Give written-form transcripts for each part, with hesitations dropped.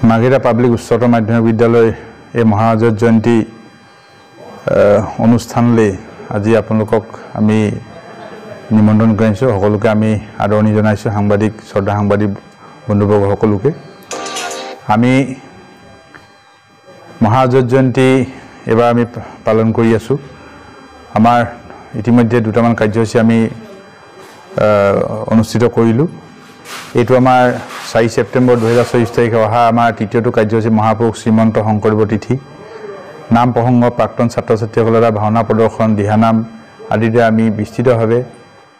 Margherita public উচ্চতৰ মাধ্যমিক বিদ্যালয় এই মহাৰাজৰ জয়ন্তী অনুষ্ঠানলৈ আজি আপোনালোকক আমি নিমন্ত্ৰণ কৰিছোঁ। সকলোকে আমি আদৰণি জনাইছোঁ, সাংবাদিক শ্ৰদ্ধা সাংবাদিক বন্ধুবৰ্গ সকলোকে। আমি মহাৰাজৰ জয়ন্তী এবাৰ আমি পালন কৰি আছোঁ। আমাৰ ইতিমধ্যে দুটামান কাৰ্যসূচী আমি অনুষ্ঠিত কৰিলোঁ। এইটো আমাৰ 4 ছেপ্টেম্বৰ 2024 তাৰিখে অহা আমাৰ তৃতীয়টো কাৰ্যসূচী মহাপুৰুষ শ্ৰীমন্ত শংকৰদেৱৰ তিথি। নাম প্ৰসংগ, প্ৰাক্তন ছাত্ৰ ছাত্ৰীসকলৰ দ্বাৰা ভাওনা প্ৰদৰ্শন, দিহানাম আদিৰে আমি বিস্তৃতভাৱে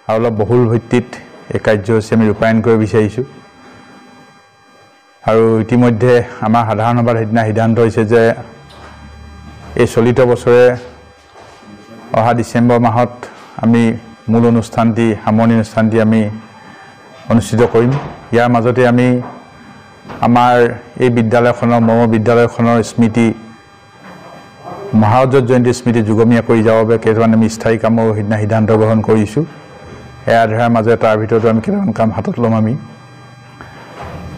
আৰু অলপ বহুল ভিত্তিত এই কাৰ্যসূচী আমি ৰূপায়ণ কৰিব বিচাৰিছোঁ। আৰু ইতিমধ্যে আমাৰ সাধাৰণ সভাত সেইদিনা সিদ্ধান্ত হৈছে যে এই চলিত বছৰে অহা ডিচেম্বৰ মাহত আমি মূল অনুষ্ঠানটি সামৰণি অনুষ্ঠানটি আমি অনুষ্ঠিত কৰিম। ইয়াৰ মাজতে আমি আমাৰ এই বিদ্যালয়খনৰ বিদ্যালয়খনৰ স্মৃতি মহাৰাজৰ জয়ন্তী স্মৃতি যুগমীয়া কৰি যাবৰ বাবে কেইটামান আমি স্থায়ী কামৰ সিদিনা সিদ্ধান্ত গ্ৰহণ কৰিছোঁ। এয়া ধৰাৰ মাজে তাৰ ভিতৰতো আমি কেইটামান কাম হাতত ল'ম আমি।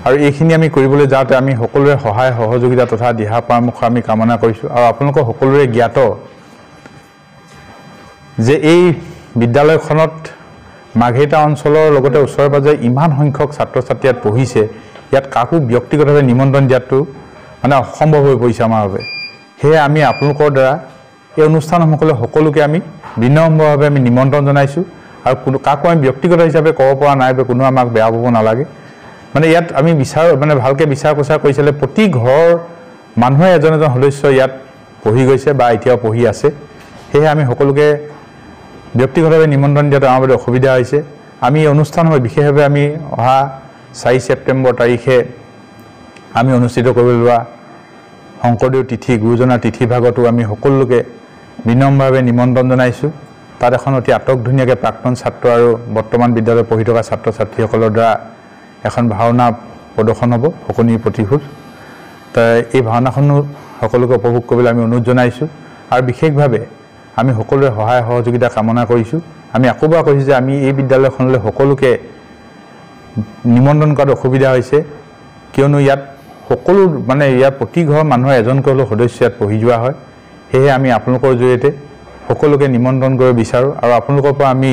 আৰু এইখিনি আমি কৰিবলৈ যাওঁতে আমি সকলোৰে সহায় সহযোগিতা তথা দিহা পৰামৰ্শ আমি কামনা কৰিছোঁ। আৰু আপোনালোকৰ সকলোৰে জ্ঞাত যে এই বিদ্যালয়খনত মাৰ্ঘেৰিটা অঞ্চলৰ লগতে ওচৰে পাজৰে ইমান সংখ্যক ছাত্ৰ ছাত্ৰী ইয়াত পঢ়িছে, ইয়াত কাকো ব্যক্তিগতভাৱে নিমন্ত্ৰণ দিয়াটো মানে অসম্ভৱ হৈ পৰিছে আমাৰ বাবে। সেয়ে আমি আপোনালোকৰ দ্বাৰা এই অনুষ্ঠানসমূহলৈ সকলোকে আমি বিনম্ৰভাৱে আমি নিমন্ত্ৰণ জনাইছোঁ। আৰু কাকো আমি ব্যক্তিগত হিচাপে ক'ব পৰা নাই বা কোনো আমাক বেয়া পাব নালাগে। মানে ইয়াত আমি ভালকৈ বিচাৰ প্ৰচাৰ কৰিছিলে প্ৰতি ঘৰৰ মানুহে এজন এজন সদস্য ইয়াত পঢ়ি গৈছে বা এতিয়াও পঢ়ি আছে। সেয়ে আমি সকলোকে ব্যক্তিগতভাৱে নিমন্ত্ৰণ দিয়াটো আমাৰ বাবে অসুবিধা হৈছে। আমি অনুষ্ঠানসমূহ বিশেষভাৱে আমি অহা 4 ছেপ্টেম্বৰ তাৰিখে আমি অনুষ্ঠিত কৰিব লোৱা শংকৰদেৱ তিথি গুৰুজনাৰ তিথি ভাগতো আমি সকলোকে বিনম্ৰভাৱে নিমন্ত্ৰণ জনাইছোঁ। তাত এখন অতি আটকধুনীয়াকৈ প্ৰাক্তন ছাত্ৰ আৰু বৰ্তমান বিদ্যালয়ত পঢ়ি থকা ছাত্ৰ ছাত্ৰীসকলৰ দ্বাৰা এখন ভাওনা প্ৰদৰ্শন হ'ব, শকুনিৰ প্ৰতিশোধ। এই ভাওনাখনো সকলোকে উপভোগ কৰিবলৈ আমি অনুৰোধ জনাইছোঁ। আৰু বিশেষভাৱে আমি সকলোৰে সহায় সহযোগিতা কামনা কৰিছোঁ। আমি আকৌবাৰ কৈছোঁ যে আমি এই বিদ্যালয়খনলৈ সকলোকে নিমন্ত্ৰণ কৰাত অসুবিধা হৈছে, কিয়নো ইয়াত সকলো ইয়াৰ প্ৰতি ঘৰৰ মানুহৰ এজনকৈ হ'লেও সদস্য ইয়াত পঢ়ি যোৱা হয়। সেয়েহে আমি আপোনালোকৰ জৰিয়তে সকলোকে নিমন্ত্ৰণ কৰিব বিচাৰোঁ। আৰু আপোনালোকৰ পৰা আমি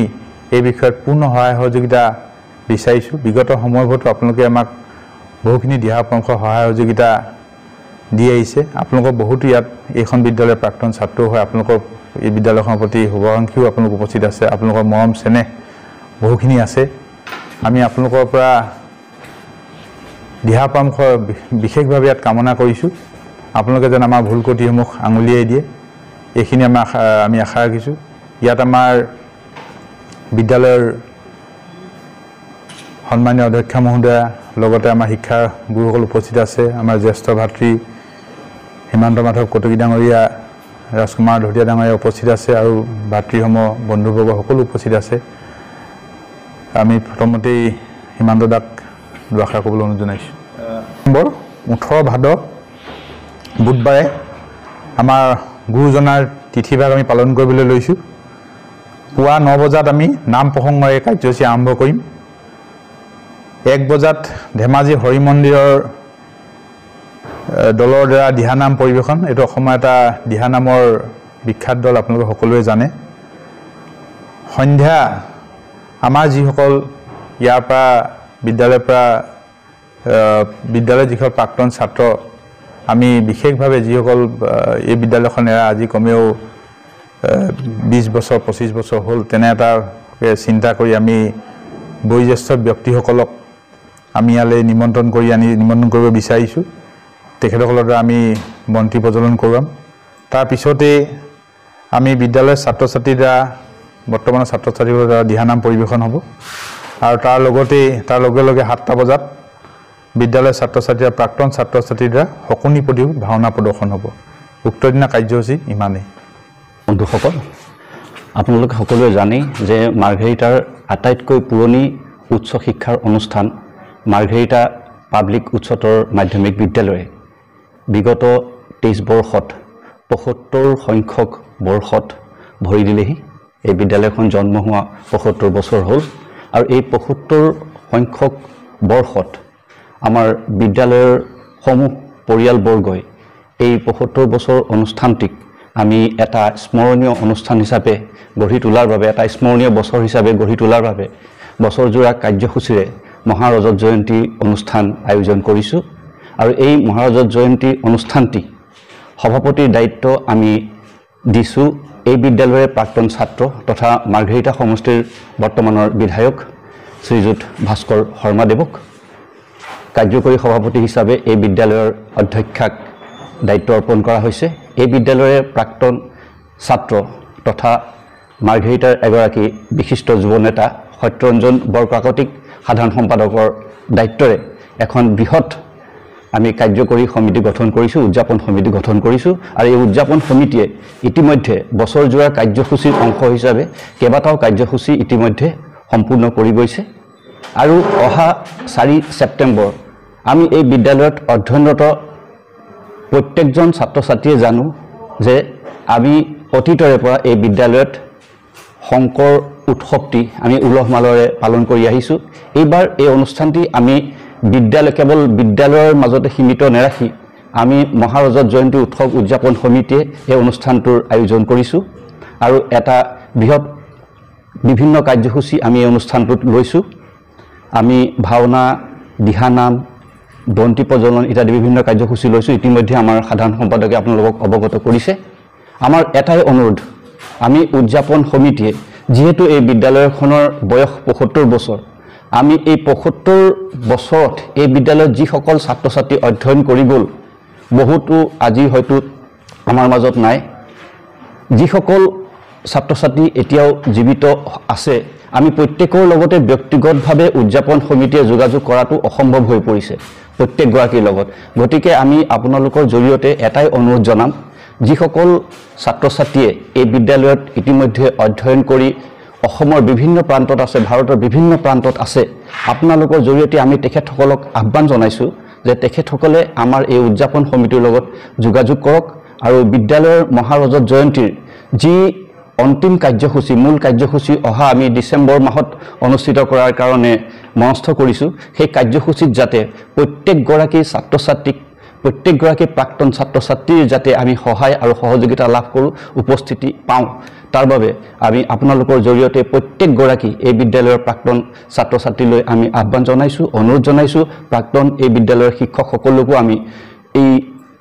এই বিষয়ত পূৰ্ণ সহায় সহযোগিতা বিচাৰিছোঁ। বিগত সময়বোৰতো আপোনালোকে আমাক বহুখিনি দিহা পৰামৰ্শ সহায় সহযোগিতা দি আহিছে। আপোনালোকৰ বহুতো ইয়াত এইখন বিদ্যালয়ৰ প্ৰাক্তন ছাত্ৰ হয়। আপোনালোকৰ এই বিদ্যালয়খনৰ প্ৰতি শুভাকাংক্ষীও আপোনালোক উপস্থিত আছে। আপোনালোকৰ মৰম চেনেহ বহুখিনি আছে। আমি আপোনালোকৰ পৰা দিহা পৰামৰ্শ বিশেষভাৱে ইয়াত কামনা কৰিছোঁ। আপোনালোকে যেন আমাৰ ভুল ত্ৰুটিসমূহ আঙুলিয়াই দিয়ে, এইখিনি আমি আশা ৰাখিছোঁ। ইয়াত আমাৰ বিদ্যালয়ৰ সন্মানীয় অধ্যক্ষ মহোদয়া লগতে আমাৰ শিক্ষা গুৰুসকল উপস্থিত আছে। আমাৰ জ্যেষ্ঠ ভাতৃ হিমান্ত মাধৱ কটকী ডাঙৰীয়া, ৰাজকুমাৰ ধুতীয়া ডাঙৰীয়া উপস্থিত আছে আৰু ভাতৃসমূহ বন্ধুবৰ্গ সকলো উপস্থিত আছে। আমি প্ৰথমতেই হিমান্ত দাক দুআষাৰ ক'বলৈ অনুৰোধ জনাইছোঁ। নম্বৰ 18 ভাদ বুধবাৰে আমাৰ গুৰুজনাৰ তিথিভাগ আমি পালন কৰিবলৈ লৈছোঁ। পুৱা 9 বজাত আমি নাম প্ৰসংগৰ এই কাৰ্যসূচী আৰম্ভ কৰিম। 1 বজাত ধেমাজি হৰি মন্দিৰৰ দলৰ দ্বাৰা দিহানাম পৰিৱেশন। এইটো অসমৰ এটা দিহানামৰ বিখ্যাত দল, আপোনালোকে সকলোৱে জানে। সন্ধ্যা আমাৰ যিসকল ইয়াৰ পৰা বিদ্যালয়ৰ পৰা বিদ্যালয়ৰ যিসকল প্ৰাক্তন ছাত্ৰ, আমি বিশেষভাৱে যিসকল এই বিদ্যালয়খন এৰা আজি কমেও 20 বছৰ 25 বছৰ হ'ল, তেনে এটা চিন্তা কৰি আমি বয়োজ্যেষ্ঠ ব্যক্তিসকলক আমি ইয়ালৈ নিমন্ত্ৰণ কৰিব বিচাৰিছোঁ। তেখেতসকলৰ দ্বাৰা আমি বন্তি প্ৰজ্বলন কৰোৱাম। তাৰপিছতেই আমি বিদ্যালয়ৰ ছাত্ৰ ছাত্ৰীৰ দ্বাৰা বৰ্তমানৰ ছাত্ৰ ছাত্ৰীসকলৰ দ্বাৰা দিহানাম পৰিৱেশন হ'ব। আৰু তাৰ লগে লগে 7টা বজাত বিদ্যালয়ৰ ছাত্ৰ ছাত্ৰী আৰু প্ৰাক্তন ছাত্ৰ ছাত্ৰীৰ দ্বাৰা শকুনি প্ৰতিশোধ ভাওনা প্ৰদৰ্শন হ'ব। উক্ত দিনা কাৰ্যসূচী ইমানেই। বন্ধুসকল, আপোনালোকে সকলোৱে জানেই যে মাৰ্ঘেৰিটাৰ আটাইতকৈ পুৰণি উচ্চ শিক্ষাৰ অনুষ্ঠান মাৰ্ঘেৰিটা পাব্লিক উচ্চতৰ মাধ্যমিক বিদ্যালয়ে বিগত 23 বৰ্ষত 75 সংখ্যক বৰ্ষত ভৰি দিলেহি। এই বিদ্যালয়খন জন্ম হোৱা 75 বছৰ হ'ল আৰু এই 75 সংখ্যক বৰ্ষত আমাৰ বিদ্যালয়ৰ সমূহ পৰিয়ালবৰ্গই এই ৭৫ বছৰ অনুষ্ঠানটিক আমি এটা স্মৰণীয় অনুষ্ঠান হিচাপে গঢ়ি তোলাৰ বাবে এটা স্মৰণীয় বছৰ হিচাপে গঢ়ি তোলাৰ বাবে বছৰজোৰা কাৰ্যসূচীৰে মহাৰজত জয়ন্তী অনুষ্ঠান আয়োজন কৰিছোঁ আৰু এই মহাৰজত জয়ন্তী অনুষ্ঠানটি সভাপতিৰ দায়িত্ব আমি দিছোঁ এই বিদ্যালয়ৰ প্ৰাক্তন ছাত্ৰ তথা মাৰ্ঘেৰিটা সমষ্টিৰ বৰ্তমানৰ বিধায়ক শ্ৰীযুত ভাস্কৰ শৰ্মাদেৱক কাৰ্যকৰী সভাপতি হিচাপে এই বিদ্যালয়ৰ অধ্যক্ষাক দায়িত্ব অৰ্পণ কৰা হৈছে এই বিদ্যালয়ৰ প্ৰাক্তন ছাত্ৰ তথা মাৰ্ঘেৰিটাৰ এগৰাকী বিশিষ্ট যুৱ নেতা সত্যৰঞ্জন বৰকাকতিক সাধাৰণ সম্পাদকৰ দায়িত্বৰে এখন বৃহৎ আমি কাৰ্যকৰী সমিতি গঠন কৰিছোঁ উদযাপন সমিতি গঠন কৰিছোঁ আৰু এই উদযাপন সমিতিয়ে ইতিমধ্যে বছৰজোৰা কাৰ্যসূচীৰ অংশ হিচাপে কেইবাটাও কাৰ্যসূচী ইতিমধ্যে সম্পূৰ্ণ কৰি গৈছে আৰু অহা 4 ছেপ্টেম্বৰ আমি এই বিদ্যালয়ত অধ্যয়নৰত প্ৰত্যেকজন ছাত্ৰ ছাত্ৰীয়ে জানো যে আমি অতীতৰে পৰা এই বিদ্যালয়ত শংকৰ উৎসৱটি আমি উলহ মালৰে পালন কৰি আহিছোঁ এইবাৰ এই অনুষ্ঠানটি আমি বিদ্যালয় কেৱল বিদ্যালয়ৰ মাজতে সীমিত নেৰাখি আমি মহাৰজত জয়ন্তী উৎসৱ উদযাপন সমিতিয়ে এই অনুষ্ঠানটোৰ আয়োজন কৰিছোঁ আৰু এটা বৃহৎ বিভিন্ন কাৰ্যসূচী আমি এই অনুষ্ঠানটোত লৈছোঁ আমি ভাওনা দিহানাম বন্তি প্ৰজ্বলন ইত্যাদি বিভিন্ন কাৰ্যসূচী লৈছোঁ ইতিমধ্যে আমাৰ সাধাৰণ সম্পাদকে আপোনালোকক অৱগত কৰিছে আমাৰ এটাই অনুৰোধ আমি উদযাপন সমিতিয়ে যেহেতু এই বিদ্যালয়খনৰ বয়স ৭৫ বছৰ আমি এই ৭৫ বছৰত এই বিদ্যালয়ত যিসকল ছাত্ৰ ছাত্ৰী অধ্যয়ন কৰি গ'ল বহুতো আজি হয়তো আমাৰ মাজত নাই যিসকল ছাত্ৰ ছাত্ৰী এতিয়াও জীৱিত আছে আমি প্ৰত্যেকৰ লগতে ব্যক্তিগতভাৱে উদযাপন সমিতিয়ে যোগাযোগ কৰাটো অসম্ভৱ হৈ পৰিছে প্ৰত্যেকগৰাকীৰ লগত গতিকে আমি আপোনালোকৰ জৰিয়তে এটাই অনুৰোধ জনাম যিসকল ছাত্ৰ ছাত্ৰীয়ে এই বিদ্যালয়ত ইতিমধ্যে অধ্যয়ন কৰি অসমৰ বিভিন্ন প্ৰান্তত আছে ভাৰতৰ বিভিন্ন প্ৰান্তত আছে আপোনালোকৰ জৰিয়তে আমি তেখেতসকলক আহ্বান জনাইছোঁ যে তেখেতসকলে আমাৰ এই উদযাপন সমিতিৰ লগত যোগাযোগ কৰক আৰু বিদ্যালয়ৰ মহাৰজত জয়ন্তীৰ যি অন্তিম কাৰ্যসূচী মূল কাৰ্যসূচী অহা আমি ডিচেম্বৰ মাহত অনুষ্ঠিত কৰাৰ কাৰণে মনস্থ কৰিছোঁ সেই কাৰ্যসূচীত যাতে প্ৰত্যেকগৰাকী ছাত্ৰ ছাত্ৰীক প্ৰত্যেকগৰাকী প্ৰাক্তন ছাত্ৰ ছাত্ৰীৰ যাতে আমি সহায় আৰু সহযোগিতা লাভ কৰোঁ উপস্থিতি পাওঁ তাৰ বাবে আমি আপোনালোকৰ জৰিয়তে প্ৰত্যেকগৰাকী এই বিদ্যালয়ৰ প্ৰাক্তন ছাত্ৰ ছাত্ৰীলৈ আমি আহ্বান জনাইছোঁ অনুৰোধ জনাইছোঁ প্ৰাক্তন এই বিদ্যালয়ৰ শিক্ষকসকলকো আমি এই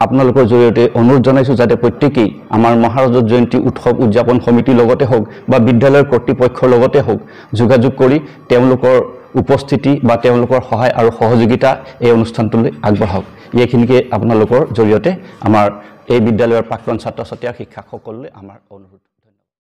আপোনালোকৰ জৰিয়তে অনুৰোধ জনাইছোঁ যাতে প্ৰত্যেকেই আমাৰ মহাৰজত জয়ন্তী উৎসৱ উদযাপন সমিতিৰ লগতে হওক বা বিদ্যালয়ৰ কৰ্তৃপক্ষৰ লগতে হওক যোগাযোগ কৰি তেওঁলোকৰ উপস্থিতি বা তেওঁলোকৰ সহায় আৰু সহযোগিতা এই অনুষ্ঠানটোলৈ আগবঢ়াওক এইখিনিকে আপোনালোকৰ জৰিয়তে আমাৰ এই বিদ্যালয়ৰ প্ৰাক্তন ছাত্ৰ ছাত্ৰী আৰু শিক্ষকসকললৈ আমাৰ অনুৰোধ